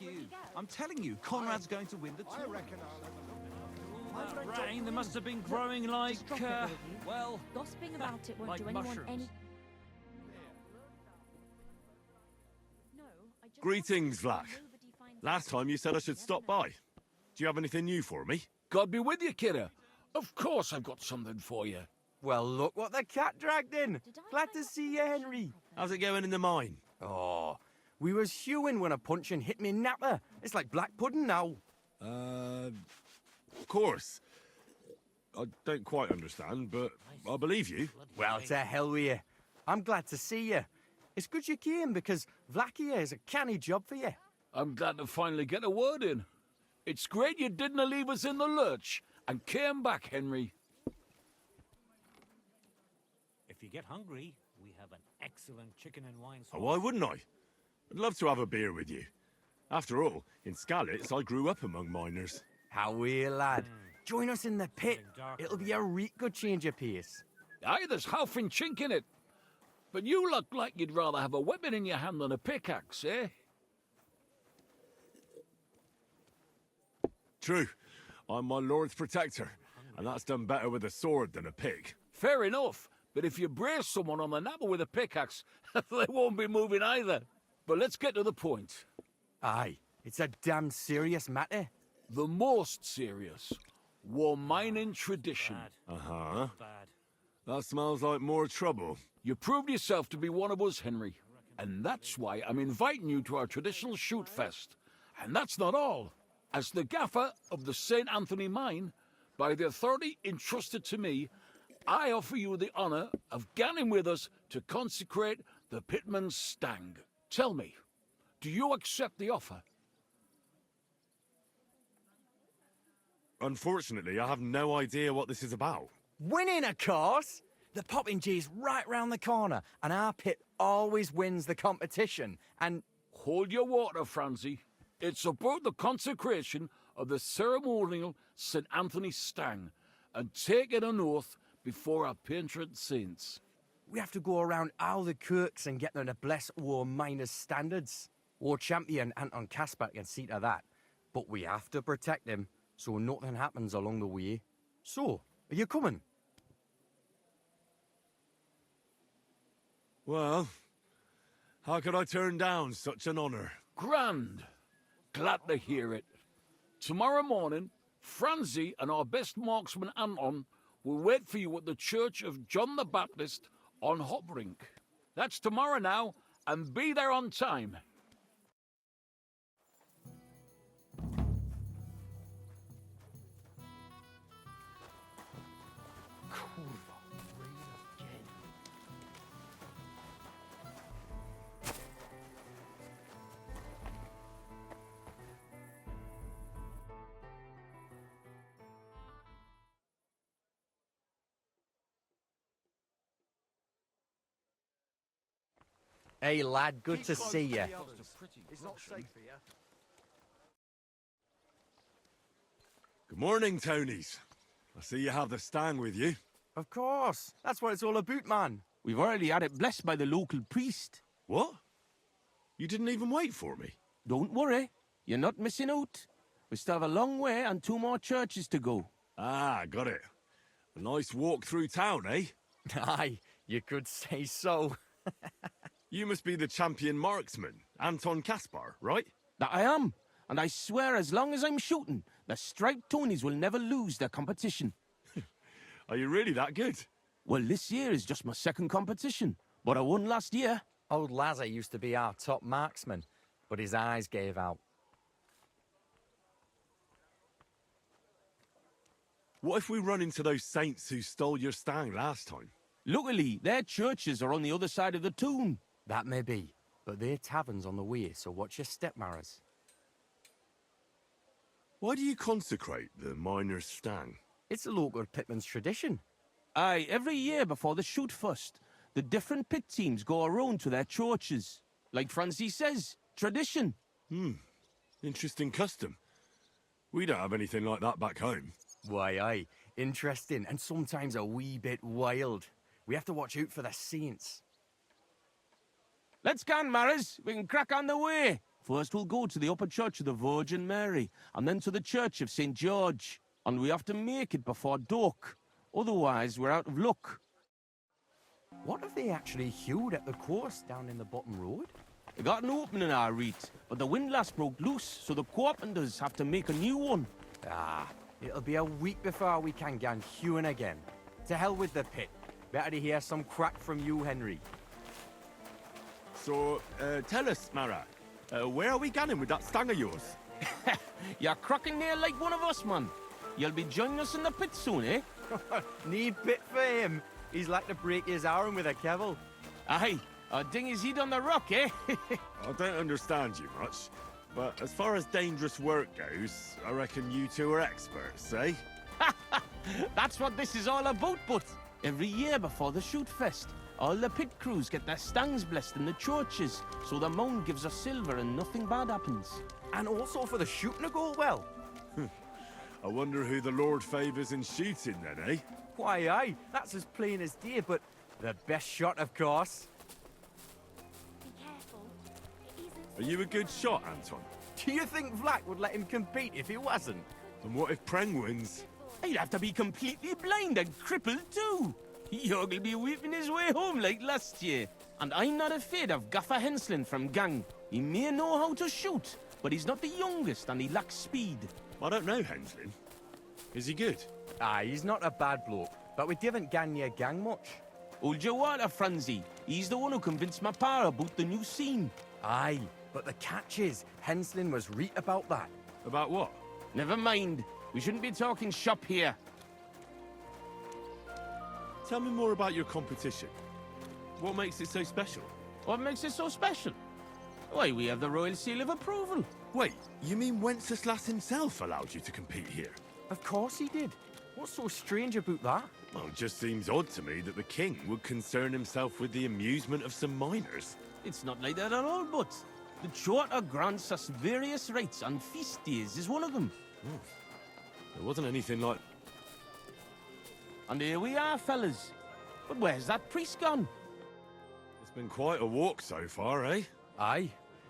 you. I'm telling you, Conrad's going to win the tournament. That rain, there must have been growing like, Just drop it, will you? well, Gossiping about it won't like do anyone mushrooms. any... No, I just Greetings, want Vlad. to nobody finds Last time you said I should stop by. Do you have anything new for me? God be with you, kidder. Of course I've got something for you. Well, look what the cat dragged in. Did I Glad find to out see the you, connection Henry. problem? How's it going in the mine? Oh, we was hewing when a puncheon hit me napper. It's like black pudding now. Of course. I don't quite understand, but I believe you. Well, to hell with you. I'm glad to see you. It's good you came because Vlad here is a canny job for you. I'm glad to finally get a word in. It's great you didn't leave us in the lurch and came back, Henry. If you get hungry, we have an excellent chicken and wine sauce. Oh, why wouldn't I? I'd love to have a beer with you. After all, in Skalitz, I grew up among miners. How are you, lad? Join us in the pit. Getting darker. It'll be a real good change of pace. Aye, there's half and chink in it. But you look like you'd rather have a weapon in your hand than a pickaxe, eh? True. I'm my lord's protector, and that's done better with a sword than a pick. Fair enough, but if you brace someone on the napper with a pickaxe, they won't be moving either. But let's get to the point. Aye, it's a damn serious matter. The most serious. War mining tradition. Bad, Uh-huh. bad. That smells like more trouble. You proved yourself to be one of us, Henry. And that's why I'm inviting you to our traditional shoot fest. And that's not all. As the gaffer of the St. Anthony mine, by the authority entrusted to me, I offer you the honor of ganning with us to consecrate the Pitman's Stang. Tell me, do you accept the offer? Unfortunately, I have no idea what this is about. Winning, of course! The Popinjay's right round the corner, and our pit always wins the competition. And Hold your water, Franzi. It's about the consecration of the ceremonial St. Anthony Stang, and taking an oath before our patron saints. we have to go around all the kirks and get them to bless war miners' standards. War champion Anton Kasper can see to that. But we have to protect him, so nothing happens along the way. So, are you coming? Well, how could I turn down such an honor? Grand. Glad to hear it. Tomorrow morning, Franzi and our best marksman Anton will wait for you at the Church of John the Baptist on Hobrink. That's tomorrow now, and be there on time. Hey lad, good to see you. Good morning, Tonies. I see you have the Stang with you. Of course, that's what it's all about, man. We've already had it blessed by the local priest. What? You didn't even wait for me? Don't worry, you're not missing out. We still have a long way and 2 more churches to go. Ah, got it. A nice walk through town, eh? Aye, you could say so. You must be the champion marksman, Anton Kaspar, right? That I am, and I swear as long as I'm shooting, the striped Tonies will never lose their competition. Are you really that good? Well, this year is just my 2nd competition, but I won last year. Old Lazar used to be our top marksman, but his eyes gave out. What if we run into those saints who stole your Stang last time? Luckily, their churches are on the other side of the town. That may be, but their tavern's on the way, so watch your step, Maras. Why do you consecrate the miner's Stang? It's a local pitman's tradition. Aye, every year before the shoot fest, the different pit teams go around to their churches. Like Franzi says, tradition. Interesting custom. We don't have anything like that back home. Why, aye, interesting and sometimes a wee bit wild. We have to watch out for the saints. Let's go, Maras. We can crack on the way. First we'll go to the upper church of the Virgin Mary, and then to the church of St. George. And we have to make it before dark. Otherwise, we're out of luck. What have they actually hewed at the course down in the bottom road? They got an opening, I read, but the windlass broke loose, so the carpenters have to make a new one. Ah, it'll be a week before we can get hewing again. To hell with the pit. Better to hear some crack from you, Henry. So, tell us, Mara, where are we going with that stang of yours? You're cracking there like one of us, man. You'll be joining us in the pit soon, eh? Need pit for him. He's like to break his arm with a kevil. Aye, I'll ding his head on the rock, eh? I don't understand you much, but as far as dangerous work goes, I reckon you two are experts, eh? That's what this is all about, but every year before the shoot fest, all the pit crews get their stangs blessed in the churches, so the mound gives us silver and nothing bad happens. And also for the shooting to go well. I wonder who the Lord favours in shooting then, eh? Why, aye, that's as plain as day, but the best shot, of course. Be careful. It isn't. Are you a good shot, Anton? Do you think Vlak would let him compete if he wasn't? And what if Preng wins? He'd have to be completely blind and crippled too. Yorg'll be weeping his way home like last year. And I'm not afraid of Gaffer Henslin from Gang. He may know how to shoot, but he's not the youngest and he lacks speed. I don't know, Henslin. Is he good? Aye, he's not a bad bloke, but we didn't gang near gang much. Hold your water, Franzi. He's the one who convinced my pa about the new scene. Aye, but the catch is, Henslin was right about that. About what? Never mind. We shouldn't be talking shop here. Tell me more about your competition. What makes it so special? What makes it so special? Why, we have the royal seal of approval. Wait, you mean Wenceslas himself allowed you to compete here? Of course he did. What's so strange about that? Well, it just seems odd to me that the king would concern himself with the amusement of some minors. It's not like that at all, but the charter grants us various rights, and feast days is one of them. There wasn't anything like... And here we are, fellas. But where's that priest gone? It's been quite a walk so far, eh? Aye,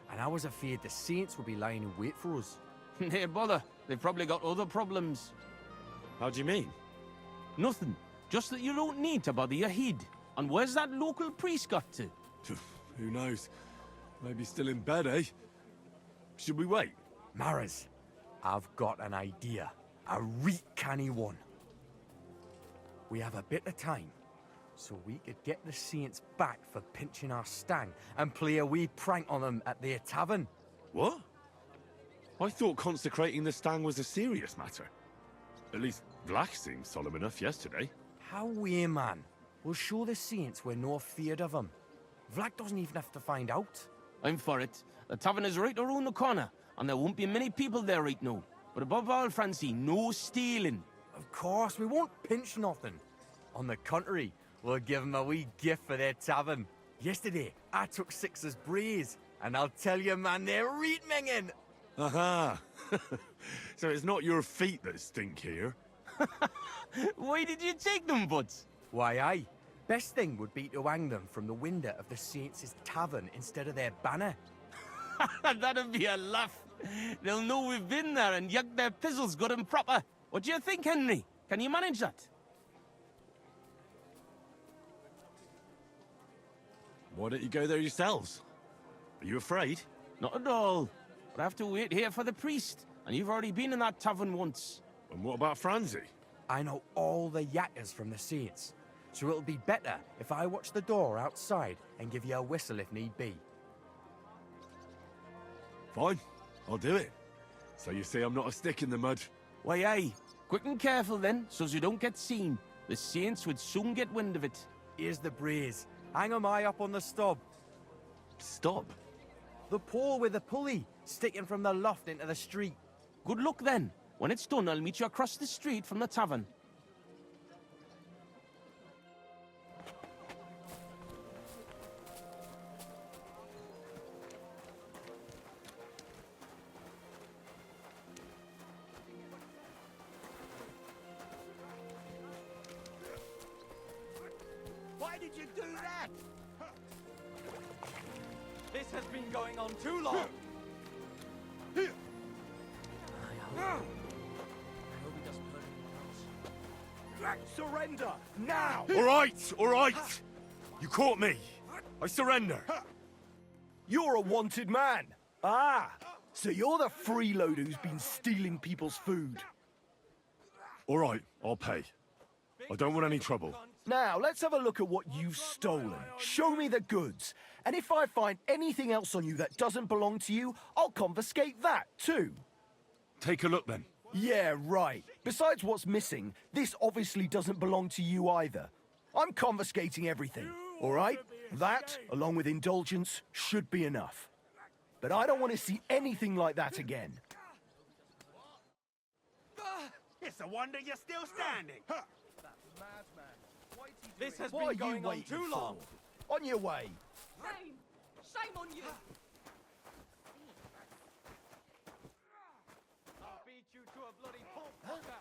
and I was afraid the saints would be lying in wait for us. Nay, bother. They've probably got other problems. How do you mean? Nothing. Just that you don't need to bother your head. And where's that local priest got to? Who knows? Maybe still in bed, eh? Should we wait? Maras, I've got an idea. A reet canny one. We have a bit of time, so we could get the saints back for pinching our stang and play a wee prank on them at their tavern. What? I thought consecrating the stang was a serious matter. At least Vlak seemed solemn enough yesterday. How we, man? We'll show the saints we're no feared of them. Vlak doesn't even have to find out. I'm for it. The tavern is right around the corner, and there won't be many people there right now. But above all, Franzi, no stealing. Of course, we won't pinch nothing. On the contrary, we'll give them a wee gift for their tavern. Yesterday, I took 6 as braies, and I'll tell you, man, they're reet minging. Aha! So it's not your feet that stink here. Why did you take them, buds? Why, aye. Best thing would be to hang them from the window of the saints' tavern instead of their banner. That'd be a laugh. They'll know we've been there and yuck their pizzles good and proper. What do you think, Henry? Can you manage that? Why don't you go there yourselves? Are you afraid? Not at all. But I have to wait here for the priest. And you've already been in that tavern once. And what about Franzi? I know all the yakkers from the saints, so it'll be better if I watch the door outside and give you a whistle if need be. Fine, I'll do it. So you see I'm not a stick in the mud. Why, aye. Quick and careful then, so's you don't get seen. The saints would soon get wind of it. Here's the braies. Hang 'em high up on the stub. Stop. The pole with the pulley, sticking from the loft into the street. Good luck then. When it's done, I'll meet you across the street from the tavern. Why did you do that? This has been going on too long. Surrender, now! All right! You caught me. I surrender. You're a wanted man. Ah, so you're the freeloader who's been stealing people's food. All right, I'll pay. I don't want any trouble. Now, let's have a look at what you've stolen. Show me the goods. And if I find anything else on you that doesn't belong to you, I'll confiscate that too. Take a look then. Yeah, right. Besides what's missing, this obviously doesn't belong to you either. I'm confiscating everything, all right? That, along with indulgence, should be enough. But I don't want to see anything like that again. It's a wonder you're still standing. This has What been going on too long. On your way. Shame! Shame on you! I'll beat you to a bloody pulp, fucker.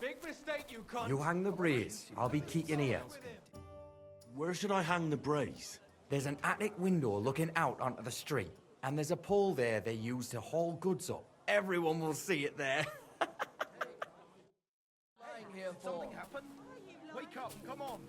Big mistake, you cunt. You hang the braies. I'll be keeping here. Where should I hang the braies? There's an attic window looking out onto the street, and there's a pole there they use to haul goods up. Everyone will see it there. Something happened? Wake up, come on.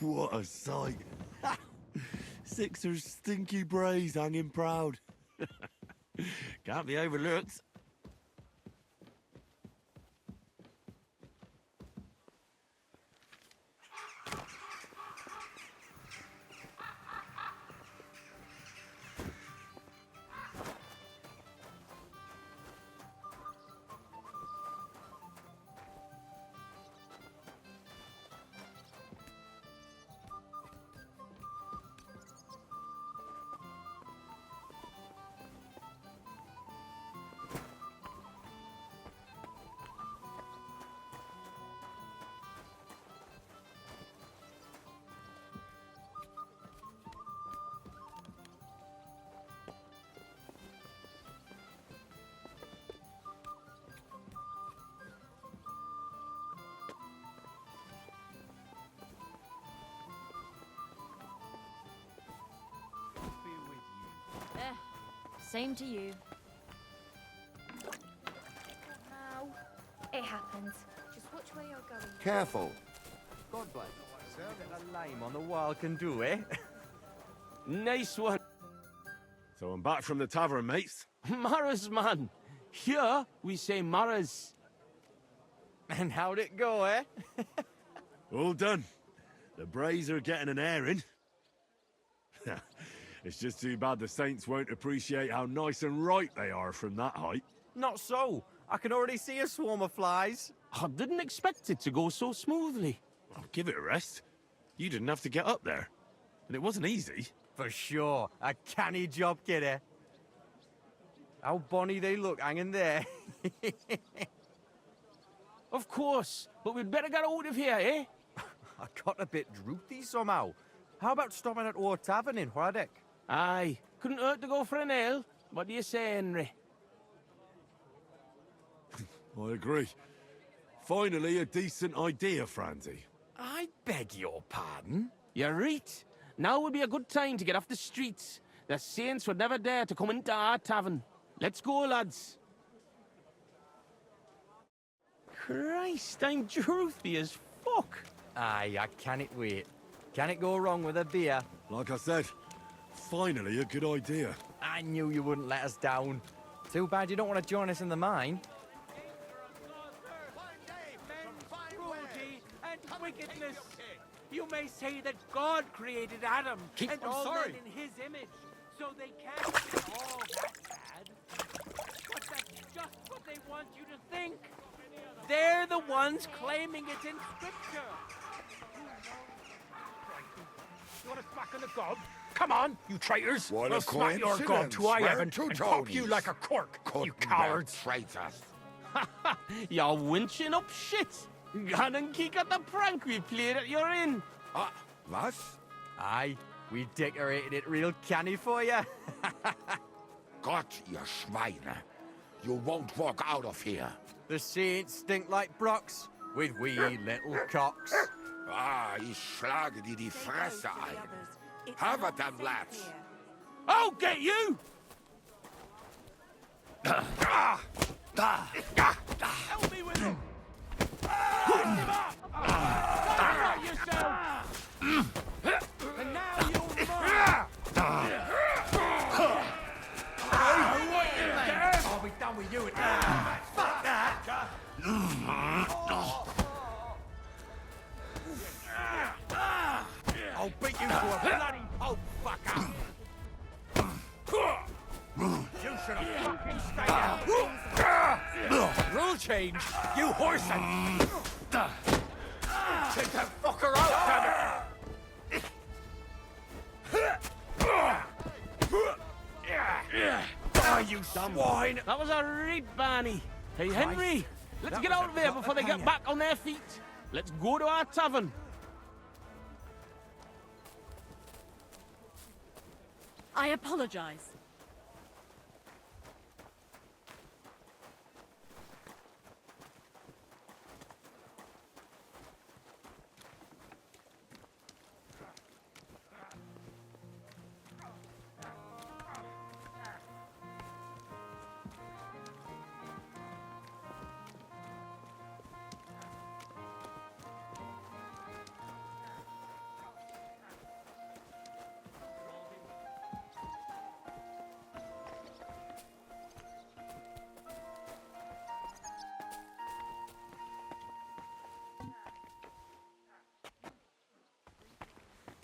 What a sight. 6's stinky braies hanging proud. Can't be overlooked. Same to you. Now, it happens. Just watch where you're going. Careful. God bless. Serve it a lime on the wild can do, eh? Nice one. So I'm back from the tavern, mates. Maras, man. Here, we say Maras. And how'd it go, eh? All done. The braies are getting an airing. It's just too bad the Saints won't appreciate how nice and ripe they are from that height. Not so. I can already see a swarm of flies. I didn't expect it to go so smoothly. Well, give it a rest. You didn't have to get up there. And it wasn't easy. For sure. A canny job, kidder. How bonny they look hanging there. Of course, but we'd better get out of here, eh? I got a bit droopy somehow. How about stopping at our tavern in Hradek? Aye, couldn't hurt to go for an ale. What do you say, Henry? I agree. Finally, a decent idea, Franzi. I beg your pardon? You're right. Now would be a good time to get off the streets. The Saints would never dare to come into our tavern. Let's go, lads. Christ, I'm droopy as fuck. Aye, I can't wait. Can it go wrong with a beer? Like I said, finally a good idea. I knew you wouldn't let us down. Too bad you don't want to join us in the mine. Cruelty and wickedness. You may say that God created Adam and all men in his image, so they can't be all that bad. That's just what they want you to think. They're the ones claiming it in scripture. You want to smack on the gob? Come on, you traitors! What we'll a smack your gob to I coincidence. heaven We're and two pop you Tonies. like a cork, you Couldn't cowards! traitors. You're winching up shit. Gone and kick at the prank we played at your inn. Was? Aye, we decorated it real canny for you. Gott, ihr Schweine. You won't walk out of here. The saints stink like brocks, with wee little cocks. Ich schlage dir die Fresse ein. Have it then, lads. I'll get you! Help me with him! Hold him up! Cover yourself! And now you'll I'll be done with you at fuck that! I'll beat you to a bloody pulp, fucker! You should have fucking stayed out! Rule change? You whoreson! Take that fucker out, damn it! Die, you swine! That was a read, Barney. Hey, Henry, let's That get was out a of there before they get hanger. back on their feet. Let's go to our tavern. I apologize.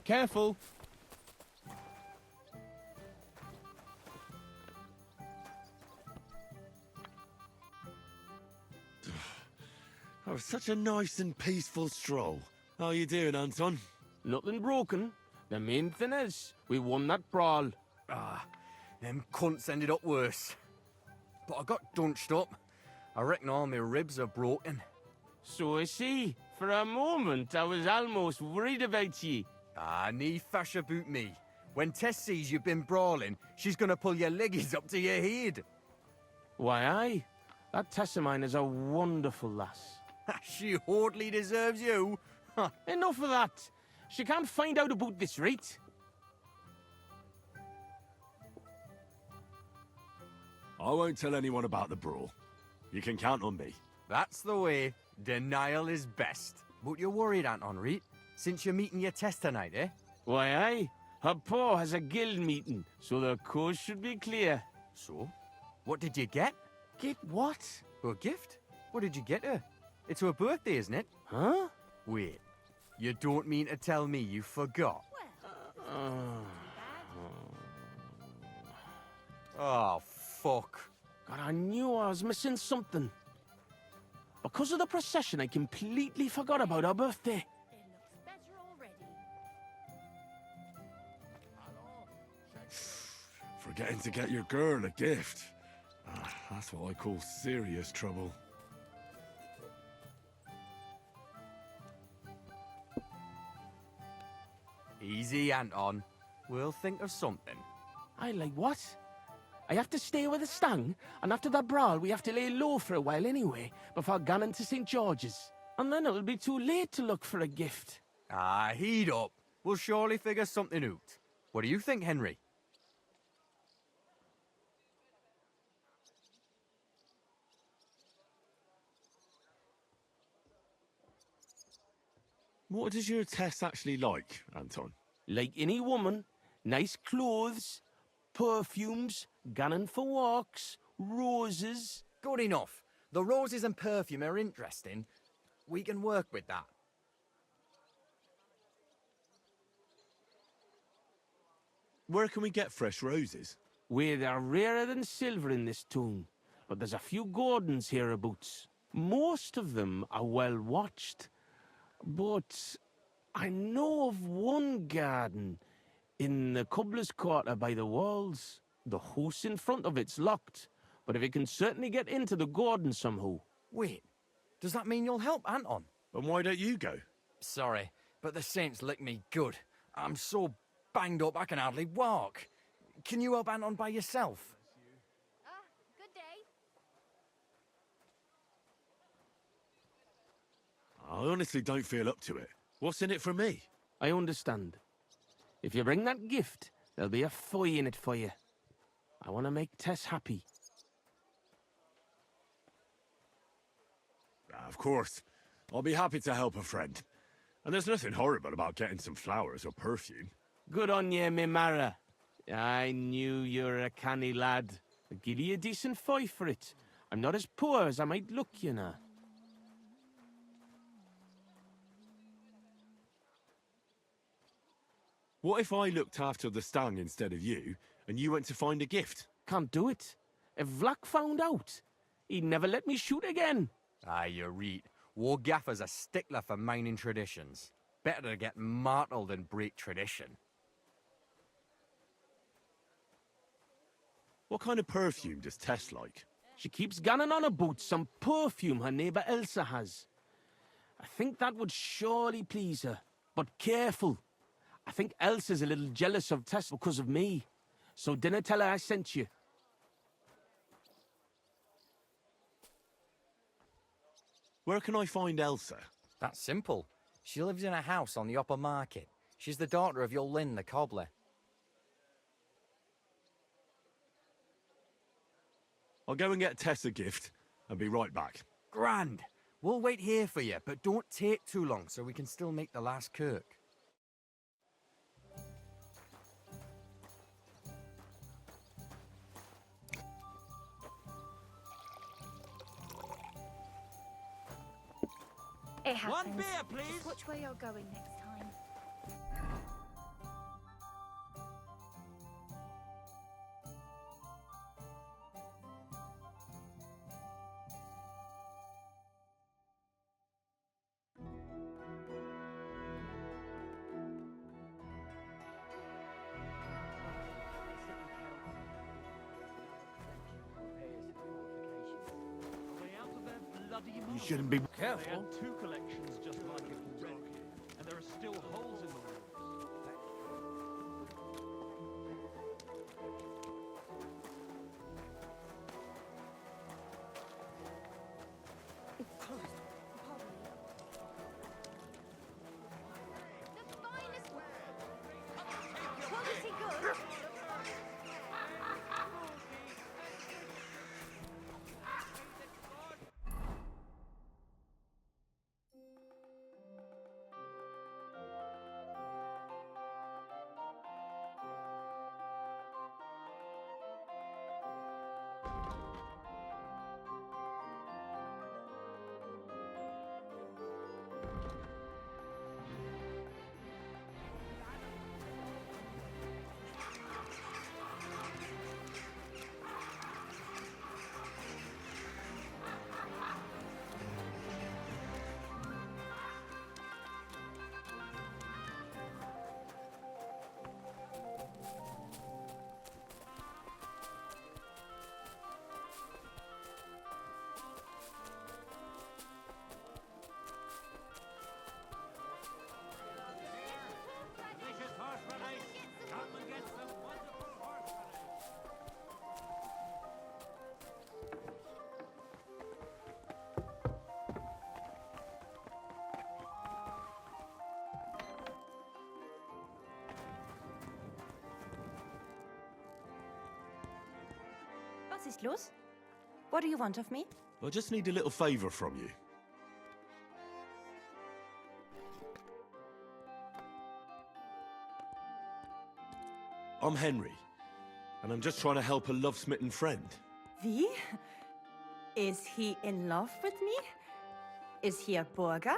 Careful. That was such a nice and peaceful stroll. How you doing, Anton? Nothing broken. The main thing is, we won that brawl. Them cunts ended up worse. But I got dunched up. I reckon all my ribs are broken. So I see. For a moment, I was almost worried about ye. Nee fash about me. When Tess sees you've been brawling, she's gonna pull your leggies up to your head. Why, aye. That Tess of mine is a wonderful lass. She hardly deserves you. Enough of that. She can't find out about this, right? I won't tell anyone about the brawl. You can count on me. That's the way. Denial is best. But you're worried, Anton, right? Since you're meeting your Tess tonight, eh? Why, aye. Her pa has a guild meeting, so the coast should be clear. So? What did you get? Get what? A gift? What did you get her? It's her birthday, isn't it? Huh? Wait. You don't mean to tell me you forgot? Oh, fuck. God, I knew I was missing something. Because of the procession, I completely forgot about her birthday. It looks better already. Forgetting to get your girl a gift. That's what I call serious trouble. Easy, Anton. We'll think of something. I like what? I have to stay with the stang, and after that brawl, we have to lay low for a while anyway, before going to St. George's. And then it'll be too late to look for a gift. Heat up. We'll surely figure something out. What do you think, Henry? What does your Tess actually like, Anton? Like any woman, nice clothes, perfumes, gunning for walks, roses. Good enough. The roses and perfume are interesting. We can work with that. Where can we get fresh roses? Where they're rarer than silver in this town. but there's a few gardens hereabouts. Most of them are well watched, but I know of one garden in the cobbler's quarter by the walls. The house in front of it's locked, but if you can certainly get into the garden somehow. Wait, does that mean you'll help Anton? And why don't you go? Sorry, but the saints licked me good. I'm so banged up I can hardly walk. Can you help Anton by yourself? Good day. I honestly don't feel up to it. What's in it for me? I understand. If you bring that gift, there'll be a fee in it for you. I want to make Tess happy. Of course. I'll be happy to help a friend. And there's nothing horrible about getting some flowers or perfume. Good on ye, me Mara. I knew you were a canny lad. I'll give you a decent fee for it. I'm not as poor as I might look, you know. What if I looked after the stang instead of you, and you went to find a gift? Can't do it. If Vlak found out, he'd never let me shoot again. Aye, you're right. War Gaffer's a stickler for mining traditions. Better to get martyred than break tradition. What kind of perfume does Tess like? She keeps ganning on about some perfume her neighbour Elsa has. I think that would surely please her. But careful. I think Elsa's a little jealous of Tess because of me. So dinna tell her I sent you. Where can I find Elsa? That's simple. She lives in a house on the upper market. She's the daughter of your Lynn, the cobbler. I'll go and get Tess a gift, and be right back. Grand. We'll wait here for you, but don't take too long so we can still make the last kirk. It happens. One beer, please. Just watch where you're going next time. You shouldn't be They had two collections just like it already, and there are still holes in the walls. The finest quality goods. Was ist los? What do you want of me? I just need a little favour from you. I'm Henry, and I'm just trying to help a love-smitten friend. Wie? Is he in love with me? Is he a burger?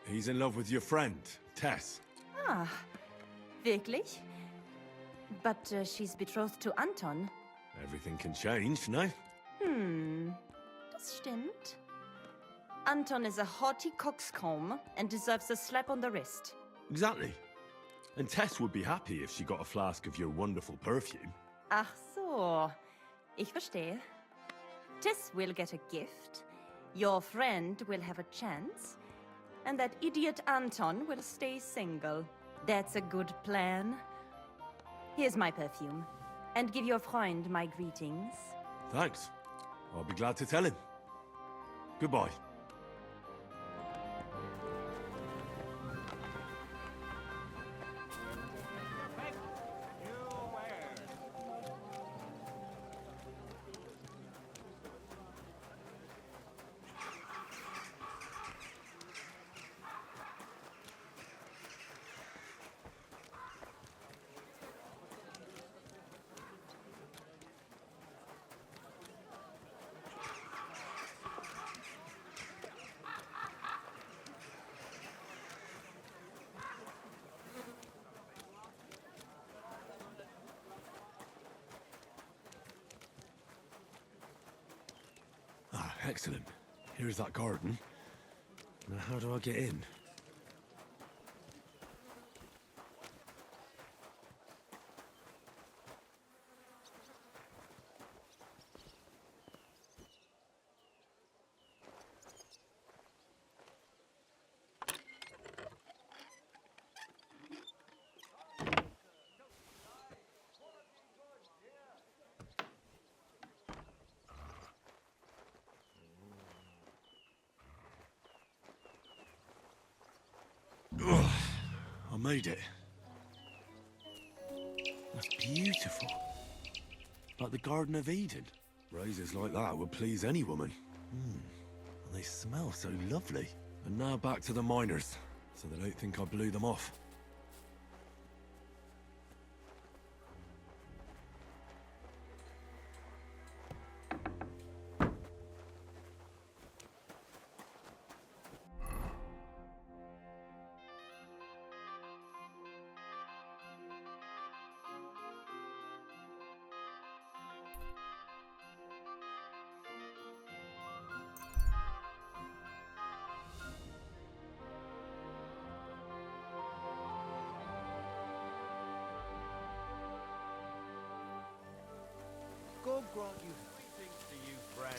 He's in love with your friend, Tess. Ah, wirklich? But she's betrothed to Anton. Everything can change, no? Das stimmt. Anton is a haughty coxcomb and deserves a slap on the wrist. Exactly. And Tess would be happy if she got a flask of your wonderful perfume. Ach so. Ich verstehe. Tess will get a gift, your friend will have a chance, and that idiot Anton will stay single. That's a good plan. Here's my perfume. And give your friend my greetings. Thanks. I'll be glad to tell him. Goodbye. Excellent. Here's that garden. Now, how do I get in? I made it. That's beautiful. Like the Garden of Eden. Roses like that would please any woman. And they smell so lovely. And now back to the miners, so they don't think I blew them off. God grant you greetings to you, friend.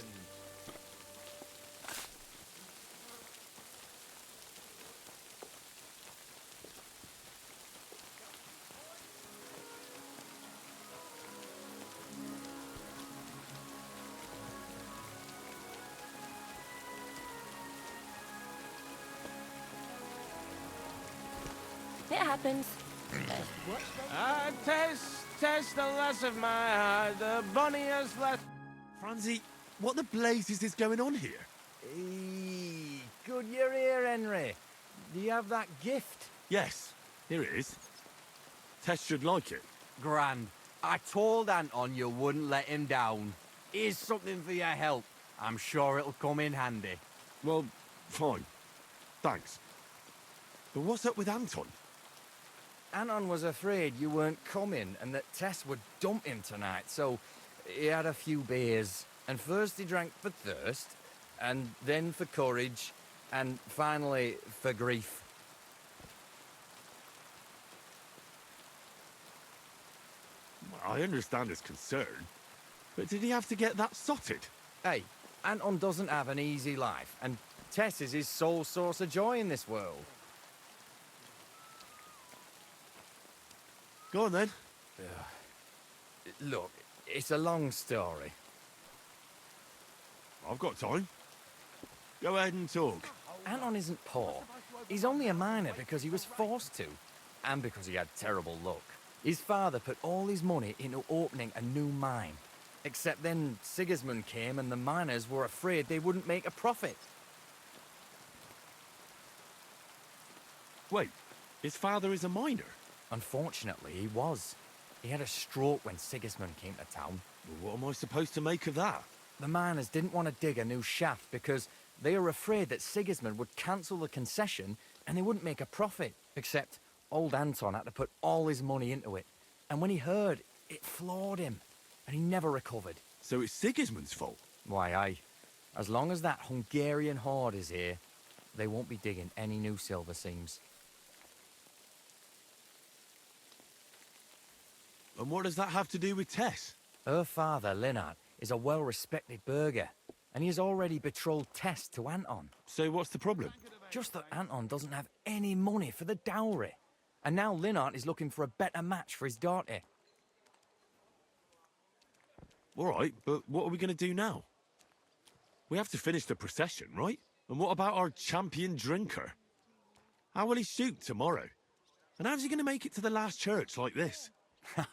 It happens. Tess, the lass of my heart, the bonniest lass. Franzi, what the blazes is going on here? Hey, good you're here, Henry. Do you have that gift? Yes, here it is. Tess should like it. Grand. I told Anton you wouldn't let him down. Here's something for your help. I'm sure it'll come in handy. Well, fine. Thanks. But what's up with Anton? Anton was afraid you weren't coming and that Tess would dump him tonight, so he had a few beers. And first he drank for thirst, and then for courage, and finally for grief. I understand his concern, but did he have to get that sotted? Hey, Anton doesn't have an easy life, and Tess is his sole source of joy in this world. Go on then. Look, it's a long story. I've got time. Go ahead and talk. Anton isn't poor. He's only a miner because he was forced to, and because he had terrible luck. His father put all his money into opening a new mine. Except then Sigismund came and the miners were afraid they wouldn't make a profit. Wait, his father is a miner? Unfortunately, he was. He had a stroke when Sigismund came to town. Well, what am I supposed to make of that? The miners didn't want to dig a new shaft because they were afraid that Sigismund would cancel the concession and they wouldn't make a profit, except old Anton had to put all his money into it. And when he heard, it floored him, and he never recovered. So it's Sigismund's fault? Why, aye. As long as that Hungarian horde is here, they won't be digging any new silver seams. And what does that have to do with Tess? Her father, Linnart, is a well-respected burgher, and he has already betrothed Tess to Anton. So what's the problem? Just that Anton doesn't have any money for the dowry. And now Linnart is looking for a better match for his daughter. All right, but what are we going to do now? We have to finish the procession, right? And what about our champion drinker? How will he shoot tomorrow? And how's he going to make it to the last church like this?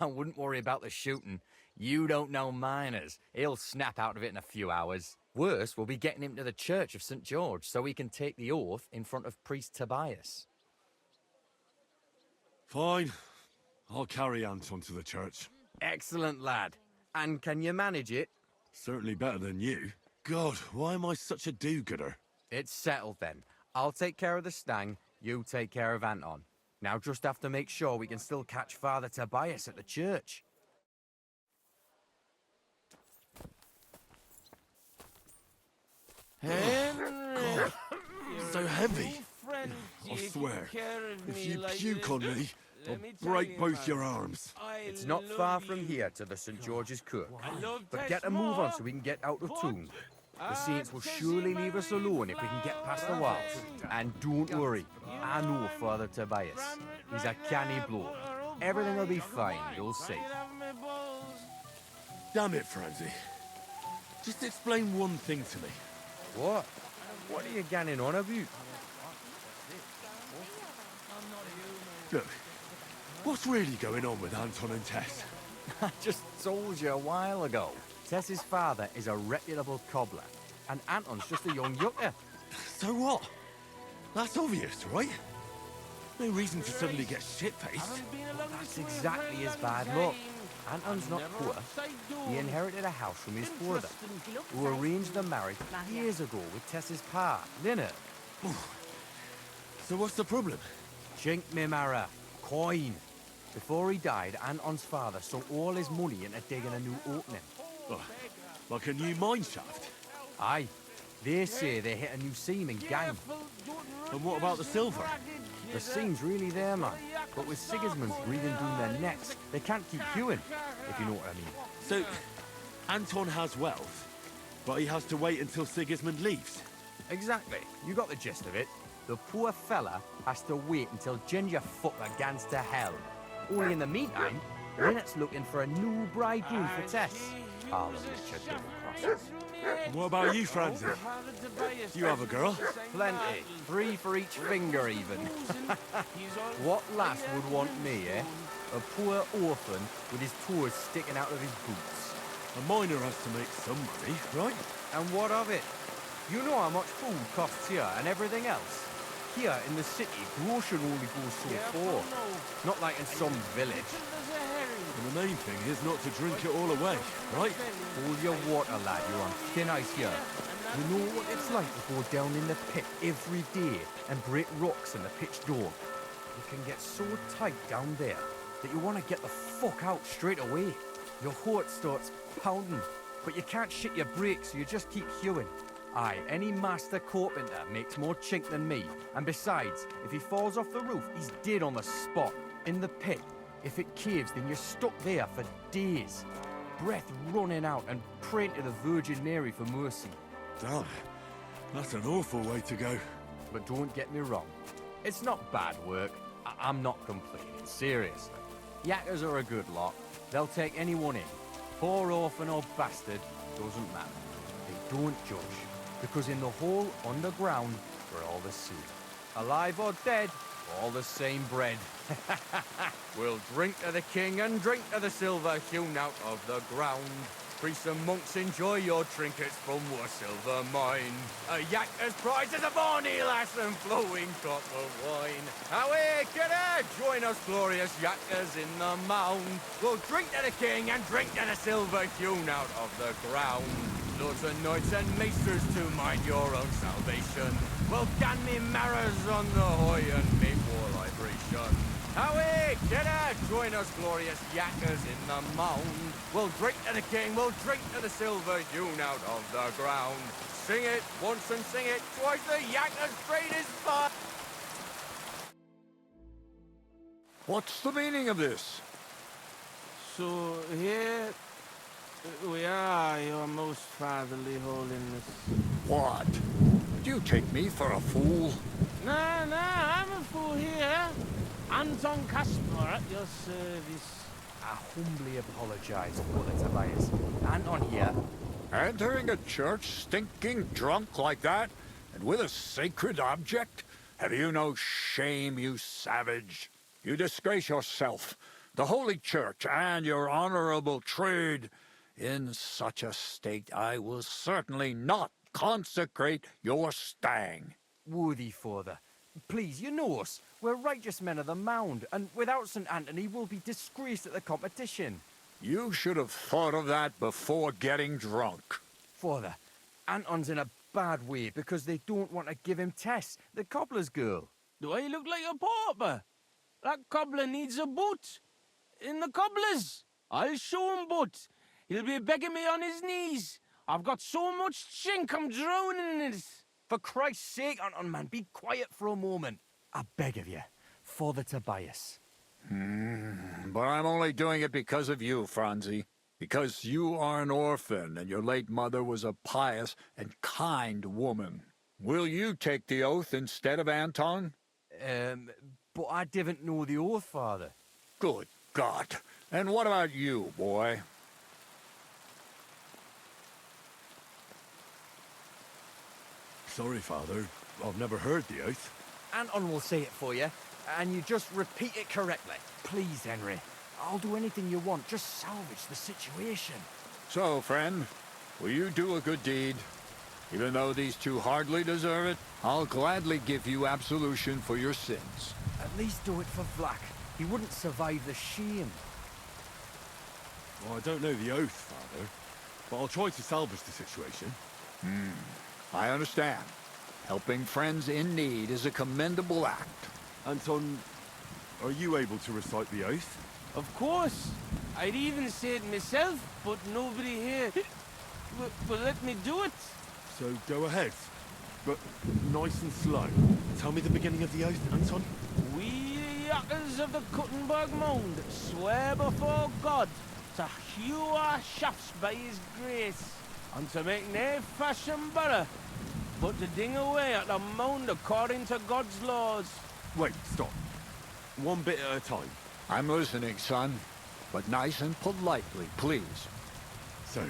I wouldn't worry about the shooting. You don't know miners. He'll snap out of it in a few hours. Worse, we'll be getting him to the Church of St. George so he can take the oath in front of priest Tobias. Fine. I'll carry Anton to the church. Excellent, lad. And can you manage it? Certainly better than you. God, why am I such a do-gooder? It's settled then. I'll take care of the stang, you take care of Anton. Now just have to make sure we can still catch Father Tobias at the church. God, so heavy. I swear, if you puke on me, I'll break both your arms. It's not far from here to the St. George's Kirk. But get a move on so we can get out of tune. The saints will surely leave us alone if we can get past the walls. And don't worry, I know Father Tobias. He's a canny bloke. Everything will be fine, you'll see. Damn it, Franzi. Just explain one thing to me. What? What are you ganning on about? Look, what's really going on with Anton and Tess? I just told you a while ago. Tess's father is a reputable cobbler, and Anton's just a young yucker. So what? That's obvious, right? No reason to suddenly get shit-faced. That's exactly his bad luck. Anton's not poor. He inherited a house from his father, who arranged the marriage years ago with Tess's pa, Linnart. So what's the problem? Chink me marrow. Coin. Before he died, Anton's father sunk all his money into digging a new opening. Oh, like a new mine shaft? Aye. They say they hit a new seam in Gang. And what about the silver? The seam's really there, man. But with Sigismund's breathing down their necks, they can't keep hewing, if you know what I mean. So, Anton has wealth, but he has to wait until Sigismund leaves? Exactly. You got the gist of it. The poor fella has to wait until Ginger fucker gans to hell. Only in the meantime, Linnart's looking for a new bridegroom for Tess. I'll admit you double crosses. And what about you, Franzi? You have a girl? Plenty. 3 for each finger, even. What lass would want me, eh? A poor orphan with his toes sticking out of his boots. A miner has to make some money, right? And what of it? You know how much food costs here and everything else. Here in the city, grocery only goes so far. Not like in some village. And the main thing is not to drink it all away, right? Hold your water, lad. You're on thin ice here. You know what it's like to go down in the pit every day and break rocks in the pitch door. You can get so tight down there that you want to get the fuck out straight away. Your heart starts pounding, but you can't shit your brakes, so you just keep hewing. Aye, any master carpenter makes more chink than me. And besides, if he falls off the roof, he's dead on the spot. In the pit. If it caves, then you're stuck there for days. Breath running out and praying to the Virgin Mary for mercy. Damn, that's an awful way to go. But don't get me wrong. It's not bad work. I'm not complaining, seriously. Yakkers are a good lot. They'll take anyone in. Poor orphan or bastard, doesn't matter. They don't judge. Because in the hole underground, we're all the same. Alive or dead, all the same bread. We'll drink to the king and drink to the silver hewn out of the ground. Priests and monks, enjoy your trinkets from our silver mine. A yakker's prize is a bonny lass and flowing cup of wine. Away, kidder, join us glorious yakkers in the mound. We'll drink to the king and drink to the silver hewn out of the ground. Lords and knights and maesters, to mind your own salvation. Well, damn me marrows on the hoy and make war libration. Away, get out, join us glorious yackers in the mound. We'll drink to the king, we'll drink to the silver hewn out of the ground. Sing it once and sing it twice, the yackers' greatest fun. What's the meaning of this? So here we are, your most fatherly holiness. What? Do you take me for a fool? Nah, I'm a fool here. Anton Caspar at your service. I humbly apologize for the Tobias. Anton here. Entering a church stinking drunk like that? And with a sacred object? Have you no shame, you savage? You disgrace yourself, the Holy Church, and your honorable trade. In such a state, I will certainly not consecrate your stang. Worthy father, please, you know us. We're righteous men of the Mound, and without St. Anthony, we'll be disgraced at the competition. You should have thought of that before getting drunk. Father, Anton's in a bad way because they don't want to give him Tess, the cobbler's girl. Do I look like a pauper? That cobbler needs a boot. In the cobbler's. I'll show him boot. He'll be begging me on his knees. I've got so much chink, I'm drowning in it. For Christ's sake, Anton, man, be quiet for a moment. I beg of you, Father Tobias. But I'm only doing it because of you, Franzi. Because you are an orphan, and your late mother was a pious and kind woman. Will you take the oath instead of Anton? But I didn't know the oath, Father. Good God. And what about you, boy? Sorry, Father. I've never heard the oath. Anton will say it for you, and you just repeat it correctly. Please, Henry. I'll do anything you want. Just salvage the situation. So, friend, will you do a good deed? Even though these two hardly deserve it, I'll gladly give you absolution for your sins. At least do it for Vlack. He wouldn't survive the shame. Well, I don't know the oath, Father, but I'll try to salvage the situation. I understand. Helping friends in need is a commendable act. Anton, are you able to recite the oath? Of course. I'd even say it myself, but nobody here will let me do it. So go ahead, but nice and slow. Tell me the beginning of the oath, Anton. We, the yackers of the Kuttenberg Mound, swear before God to hew our shafts by his grace, and to make nae fashion borough, but to ding away at the mound according to God's laws. Wait, stop. One bit at a time. I'm listening, son, but nice and politely, please. So...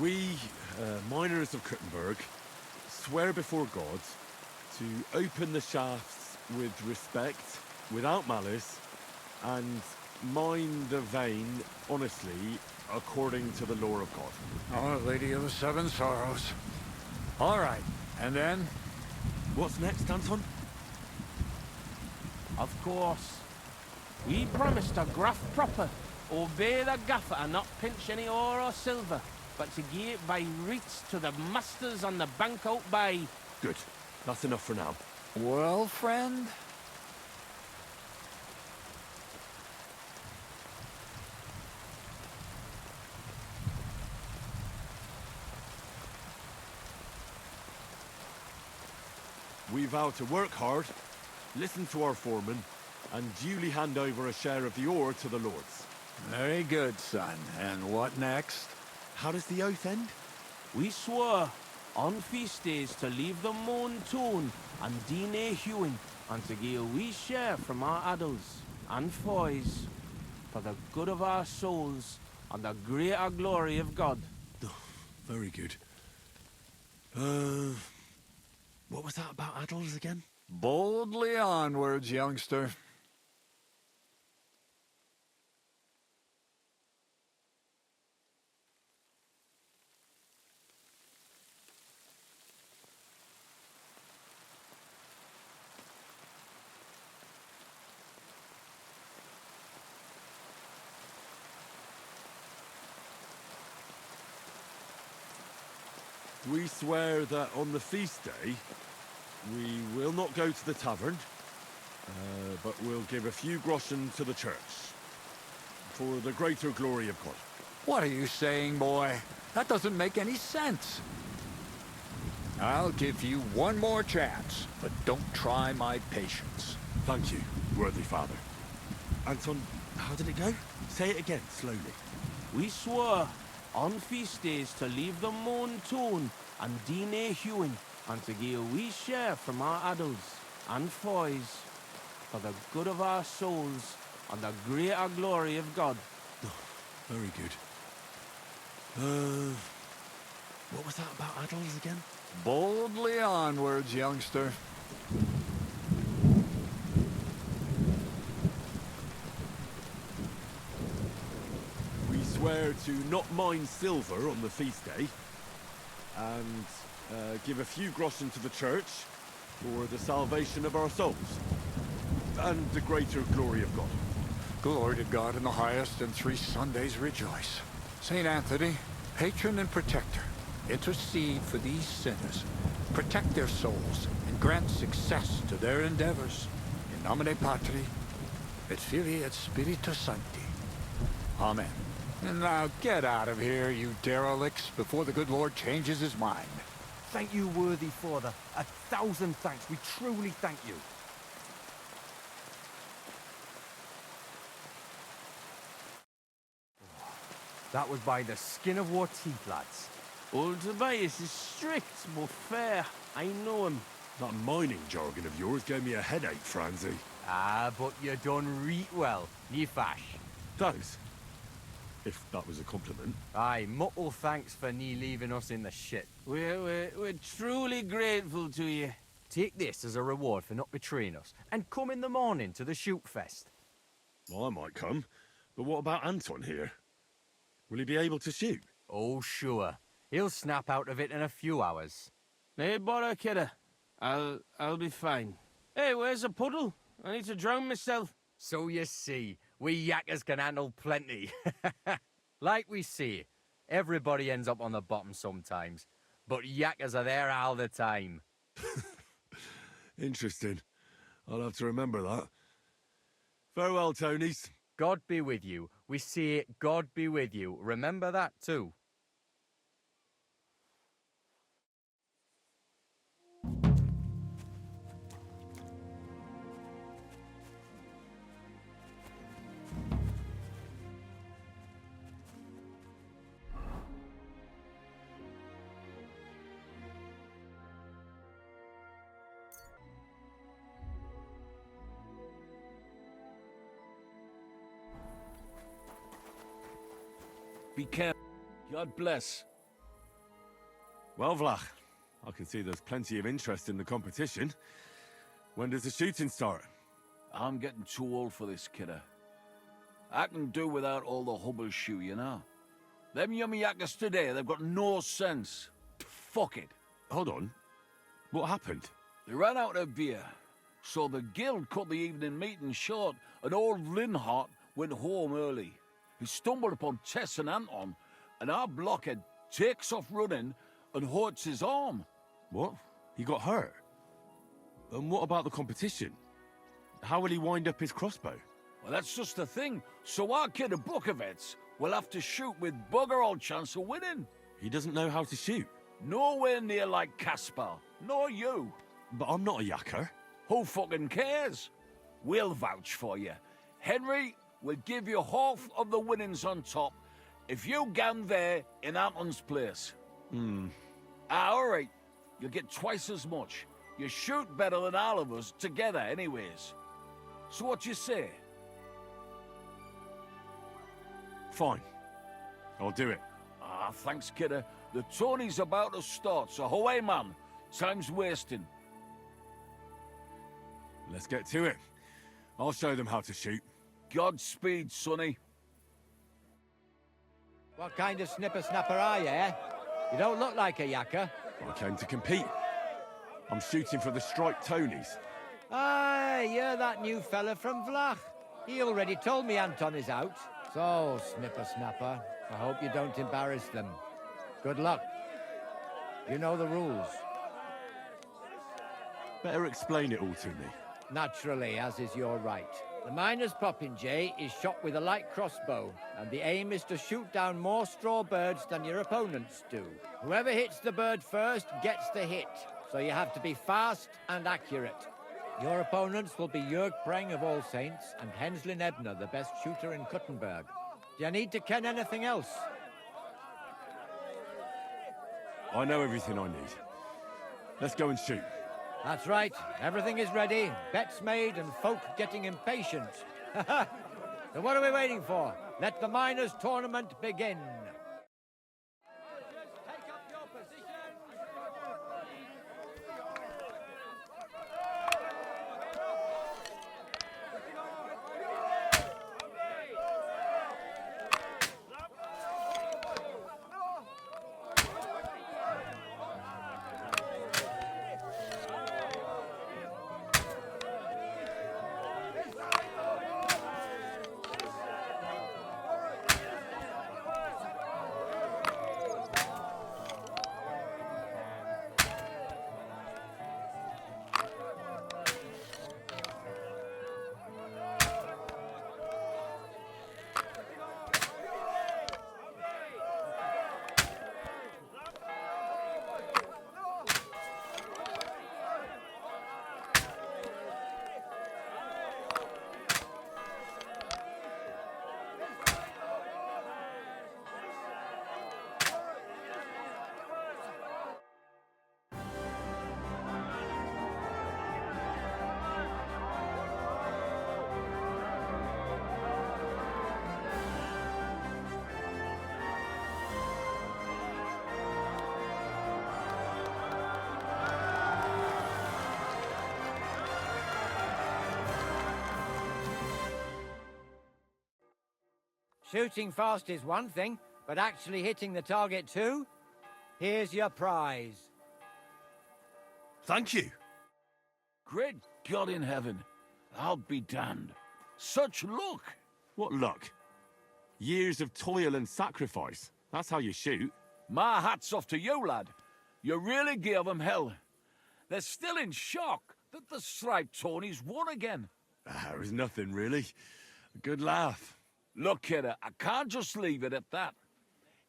We, miners of Kuttenberg, swear before God to open the shafts with respect, without malice, and mine the vein honestly, according to the law of God. Our Lady of the Seven Sorrows. All right, and then? What's next, Anton? Of course. We promise to graft proper, obey the gaffer and not pinch any ore or silver, but to give it by reats to the masters on the bank out by. Good. That's enough for now. Well, friend? We vow to work hard, listen to our foreman, and duly hand over a share of the ore to the lords. Very good, son. And what next? How does the oath end? We swore on feast days to leave the moon tune and DNA hewing, and to give a wee share from our adults and foys for the good of our souls and the greater glory of God. Oh, very good. What was that about adults again? Boldly onwards, youngster. We swear that on the feast day, we will not go to the tavern, but we'll give a few groschen to the church, for the greater glory of God. What are you saying, boy? That doesn't make any sense. I'll give you one more chance, but don't try my patience. Thank you, worthy father. Anton, how did it go? Say it again, slowly. We swore on feast days to leave the moan tone and dine hewing, and to give a wee share from our adults and foys for the good of our souls and the greater glory of God. Oh, very good. What was that about adults again? Boldly onwards, youngster. We swear to not mine silver on the feast day, and give a few groschen to the church for the salvation of our souls, and the greater glory of God. Glory to God in the highest, and 3 Sundays rejoice. St. Anthony, patron and protector, intercede for these sinners, protect their souls, and grant success to their endeavors. In nomine Patri, et Filii et Spiritus Sancti. Amen. And now get out of here, you derelicts, before the good Lord changes his mind. Thank you, worthy father. 1,000 thanks. We truly thank you. That was by the skin of our teeth, lads. Old Tobias is strict but fair. I know him. That mining jargon of yours gave me a headache, Franzi. Ah, but you done reet well. Ni fash. Thanks. If that was a compliment. Aye, muckle thanks for nie leaving us in the shit. We're truly grateful to you. Take this as a reward for not betraying us, and come in the morning to the shoot fest. Well, I might come, but what about Anton here? Will he be able to shoot? Oh, sure. He'll snap out of it in a few hours. Hey, bother, kidder. I'll be fine. Hey, where's the puddle? I need to drown myself. So you see, we yakkers can handle plenty. Like we say, everybody ends up on the bottom sometimes, but yakkers are there all the time. Interesting. I'll have to remember that. Farewell, Tonies. God be with you. We say God be with you. Remember that too. Be careful. God bless. Well, Vlach, I can see there's plenty of interest in the competition. When does the shooting start? I'm getting too old for this, kidder. I can do without all the hubble shoe, you know. Them yummy yakkers today, they've got no sense. Fuck it. Hold on. What happened? They ran out of beer, so the guild cut the evening meeting short, and old Linhart went home early. He stumbled upon Tess and Anton, and our blockhead takes off running and hurts his arm. What? He got hurt? And what about the competition? How will he wind up his crossbow? Well, that's just the thing. So our kid of Bukovets will have to shoot with bugger all chance of winning. He doesn't know how to shoot. Nowhere near like Caspar, nor you. But I'm not a yakker. Who fucking cares? We'll vouch for you. Henry will give you half of the winnings on top if you gang there in Anton's place. All right. You'll get twice as much. You shoot better than all of us together anyways. So what you say? Fine. I'll do it. Ah, thanks, kidder. The tourney's about to start, so away, man. Time's wasting. Let's get to it. I'll show them how to shoot. Godspeed, sonny. What kind of snipper-snapper are you, eh? You don't look like a yakker. I came to compete. I'm shooting for the striped Tonies. Aye, you're that new fella from Vlach. He already told me Anton is out. So, snipper-snapper, I hope you don't embarrass them. Good luck. You know the rules. Better explain it all to me. Naturally, as is your right. The miner's popinjay is shot with a light crossbow, and the aim is to shoot down more straw birds than your opponents do. Whoever hits the bird first gets the hit, so you have to be fast and accurate. Your opponents will be Jörg Preng of All Saints and Henslin Ebner, the best shooter in Kuttenberg. Do you need to ken anything else? I know everything I need. Let's go and shoot. That's right. Everything is ready. Bets made and folk getting impatient. So what are we waiting for? Let the miners' tournament begin. Shooting fast is one thing, but actually hitting the target too? Here's your prize. Thank you. Great God in heaven. I'll be damned. Such luck. What luck? Years of toil and sacrifice. That's how you shoot. My hat's off to you, lad. You really gave them hell. They're still in shock that the striped Tonies won again. It was nothing, really. A good laugh. Look, kidder, I can't just leave it at that.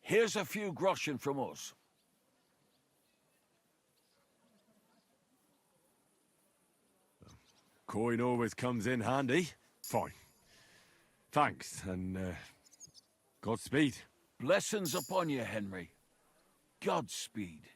Here's a few groschen from us. Coin always comes in handy. Fine. Thanks, and Godspeed. Blessings upon you, Henry. Godspeed.